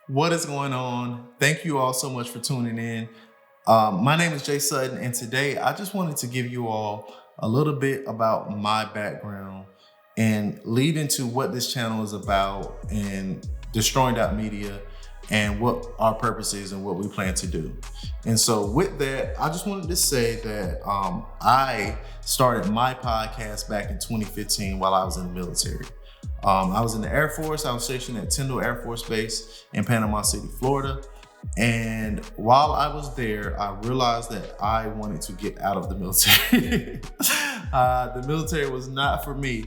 What is going on? Thank you all so much for tuning in. My name is Jay Sutton, and today I just wanted to give you all a little bit about my background and lead into what this channel is about and destroying that media and what our purpose is and what we plan to do. And so, with that, I just wanted to say that I started my podcast back in 2015 while I was in the military. I was in the Air Force. I was stationed at Tyndall Air Force Base in Panama City, Florida. And while I was there, I realized that I wanted to get out of the military. The military was not for me,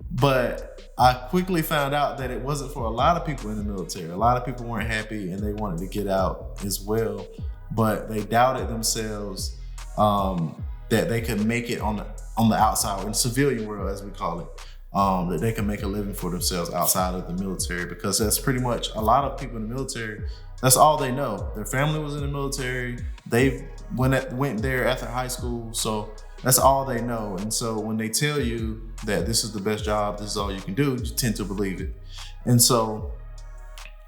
but I quickly found out that it wasn't for a lot of people in the military. A lot of people weren't happy and they wanted to get out as well, but they doubted themselves that they could make it on the outside, in the civilian world, as we call it. That they can make a living for themselves outside of the military, because that's pretty much a lot of people in the military. That's all they know. Their family was in the military. They went there after high school, so that's all they know. And so when they tell you that this is the best job, this is all you can do, you tend to believe it. And so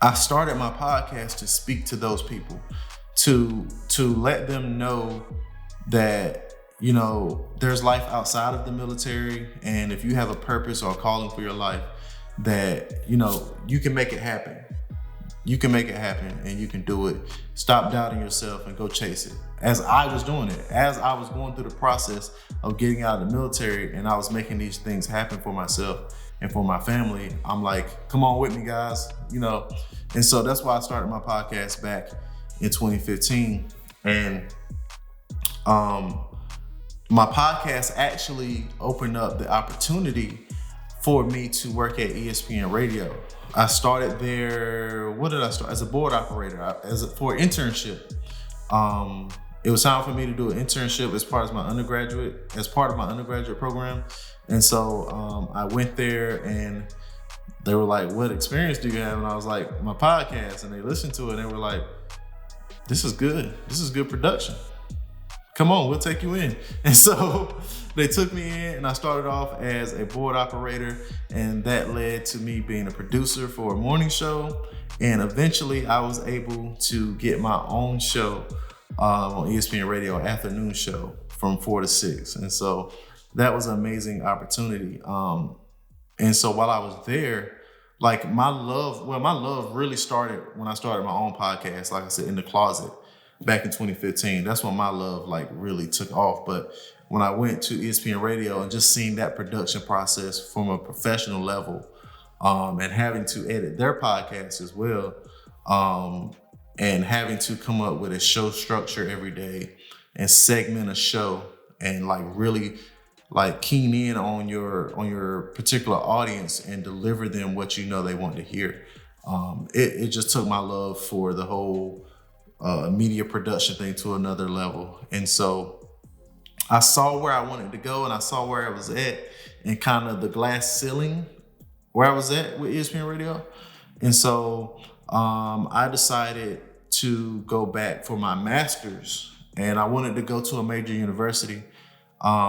I started my podcast to speak to those people, to let them know that there's life outside of the military, and if you have a purpose or a calling for your life, that you can make it happen. You can make it happen, and you can do it. Stop doubting yourself and go chase it. As I was doing it, as I was going through the process of getting out of the military, and I was making these things happen for myself and for my family, I'm like, come on with me, guys. And so that's why I started my podcast back in 2015, and my podcast actually opened up the opportunity for me to work at ESPN Radio. I started there. What did I start? As a board operator, for internship. It was time for me to do an internship as part of my undergraduate program. And so I went there, and they were like, "What experience do you have?" And I was like, "My podcast." And they listened to it, and they were like, "This is good. This is good production. Come on, we'll take you in." And so they took me in, and I started off as a board operator, and that led to me being a producer for a morning show. And eventually I was able to get my own show on ESPN Radio, an afternoon show from 4 to 6. And so that was an amazing opportunity. And so while I was there, like my love really started when I started my own podcast, like I said, in the closet. Back in 2015, that's when my love really took off. But when I went to ESPN Radio and just seeing that production process from a professional level, and having to edit their podcast as well, and having to come up with a show structure every day and segment a show and really keen in on your particular audience and deliver them what they want to hear. It just took my love for the whole media production thing to another level. And so I saw where I wanted to go, and I saw where I was at, and kind of the glass ceiling where I was at with ESPN Radio. And so I decided to go back for my master's, and I wanted to go to a major university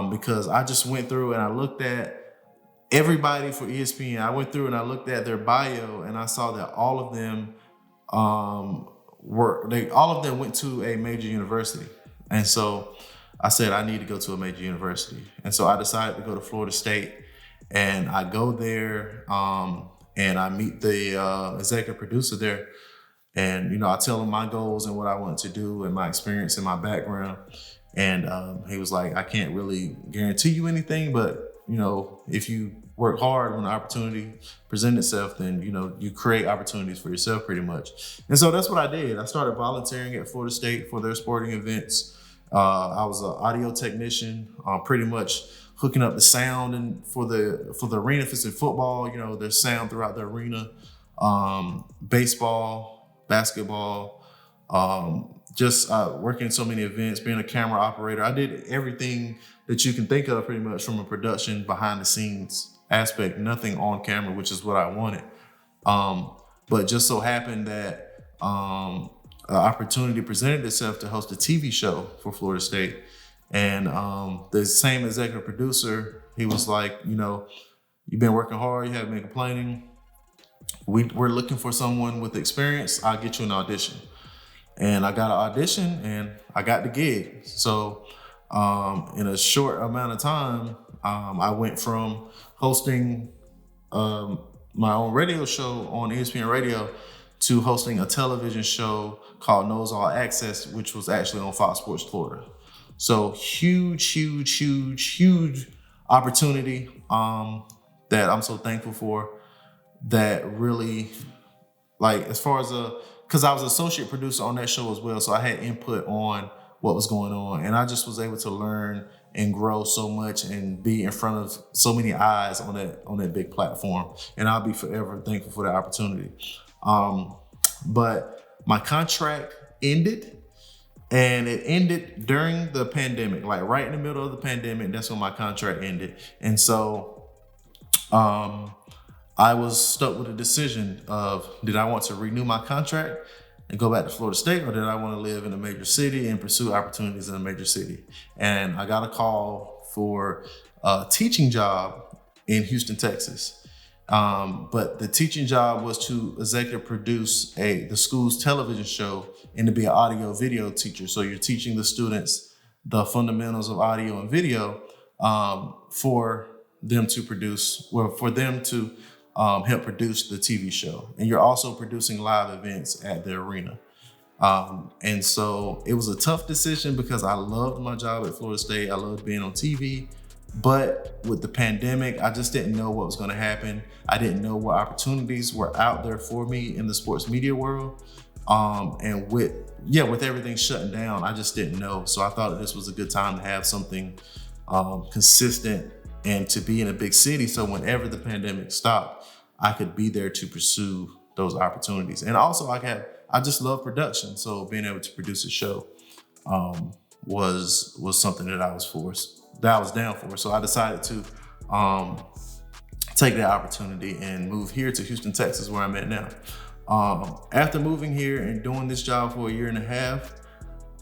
because I just went through and I looked at everybody for ESPN. I went through and I looked at their bio, and I saw that all of them went to a major university. And so I said, I need to go to a major university. And so I decided to go to Florida State, and I go there, and I meet the executive producer there. And, I tell him my goals and what I want to do and my experience and my background. And he was like, I can't really guarantee you anything, but, if you work hard when the opportunity presents itself, then, you create opportunities for yourself pretty much. And so that's what I did. I started volunteering at Florida State for their sporting events. I was an audio technician, pretty much hooking up the sound and for the arena. If it's in football, there's sound throughout the arena, baseball, basketball, just working so many events, being a camera operator. I did everything that you can think of pretty much from a production behind the scenes aspect, nothing on camera, which is what I wanted. But just so happened that an opportunity presented itself to host a TV show for Florida State. And the same executive producer, he was like, you've been working hard, you haven't been complaining. we're looking for someone with experience. I'll get you an audition. And I got an audition and I got the gig. So in a short amount of time, I went from hosting my own radio show on ESPN Radio to hosting a television show called Knows All Access, which was actually on Fox Sports Florida. So huge opportunity that I'm so thankful for. That really, like, as far as because I was associate producer on that show as well, so I had input on what was going on, and I just was able to learn and grow so much and be in front of so many eyes on that big platform, and I'll be forever thankful for that opportunity. But my contract ended, and it ended during the pandemic, like right in the middle of the pandemic. That's when my contract ended, and so I was stuck with a decision of, did I want to renew my contract and go back to Florida State, or did I want to live in a major city and pursue opportunities in a major city? And I got a call for a teaching job in Houston, Texas. But the teaching job was to executive produce the school's television show and to be an audio video teacher. So you're teaching the students the fundamentals of audio and video for them to help produce the TV show. And you're also producing live events at the arena. And so it was a tough decision because I loved my job at Florida State. I loved being on TV. But with the pandemic, I just didn't know what was going to happen. I didn't know what opportunities were out there for me in the sports media world. And with everything shutting down, I just didn't know. So I thought that this was a good time to have something consistent and to be in a big city. So whenever the pandemic stopped, I could be there to pursue those opportunities. And also I just love production. So being able to produce a show was something that I was down for. So I decided to take that opportunity and move here to Houston, Texas, where I'm at now. After moving here and doing this job for a year and a half,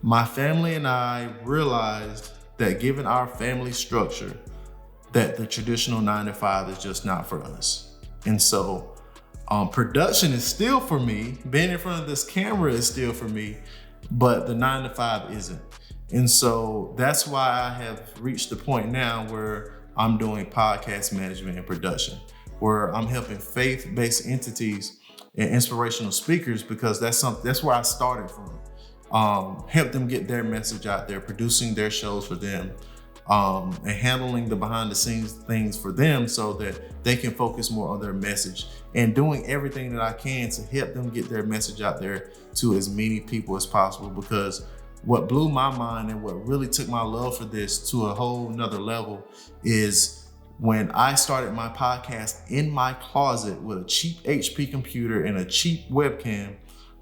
my family and I realized that given our family structure, that the traditional 9-to-5 is just not for us. And so production is still for me. Being in front of this camera is still for me, but the 9-to-5 isn't. And so that's why I have reached the point now where I'm doing podcast management and production, where I'm helping faith-based entities and inspirational speakers, because that's where I started from. Help them get their message out there, producing their shows for them, and handling the behind the scenes things for them so that they can focus more on their message, and doing everything that I can to help them get their message out there to as many people as possible. Because what blew my mind and what really took my love for this to a whole nother level is when I started my podcast in my closet with a cheap HP computer and a cheap webcam.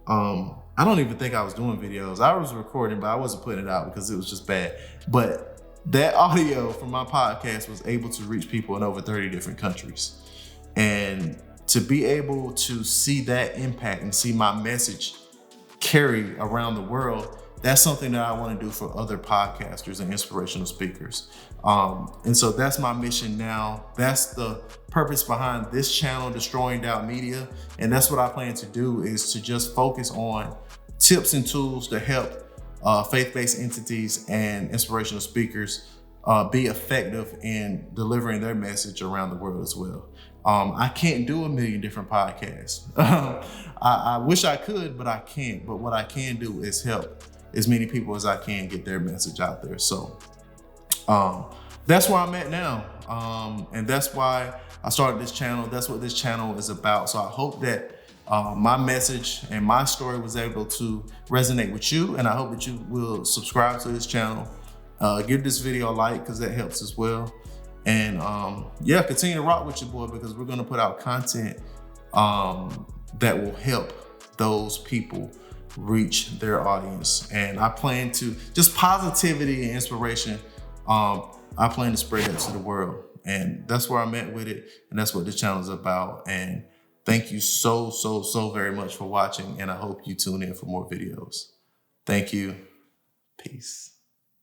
I don't even think I was doing videos. I was recording, but I wasn't putting it out because it was just bad. But that audio from my podcast was able to reach people in over 30 different countries. And to be able to see that impact and see my message carry around the world, that's something that I want to do for other podcasters and inspirational speakers. And so that's my mission now. That's the purpose behind this channel, Destroying Doubt Media. And that's what I plan to do, is to just focus on tips and tools to help faith-based entities and inspirational speakers be effective in delivering their message around the world as well. I can't do a million different podcasts. I wish I could, but I can't. But what I can do is help as many people as I can get their message out there. So that's where I'm at now. And that's why I started this channel. That's what this channel is about. So I hope that my message and my story was able to resonate with you. And I hope that you will subscribe to this channel. Give this video a like, because that helps as well. And continue to rock with your boy, because we're going to put out content that will help those people reach their audience. And I plan to, just positivity and inspiration, I plan to spread that to the world. And that's where I'm at with it. And that's what this channel is about. And thank you so very much for watching. And I hope you tune in for more videos. Thank you. Peace.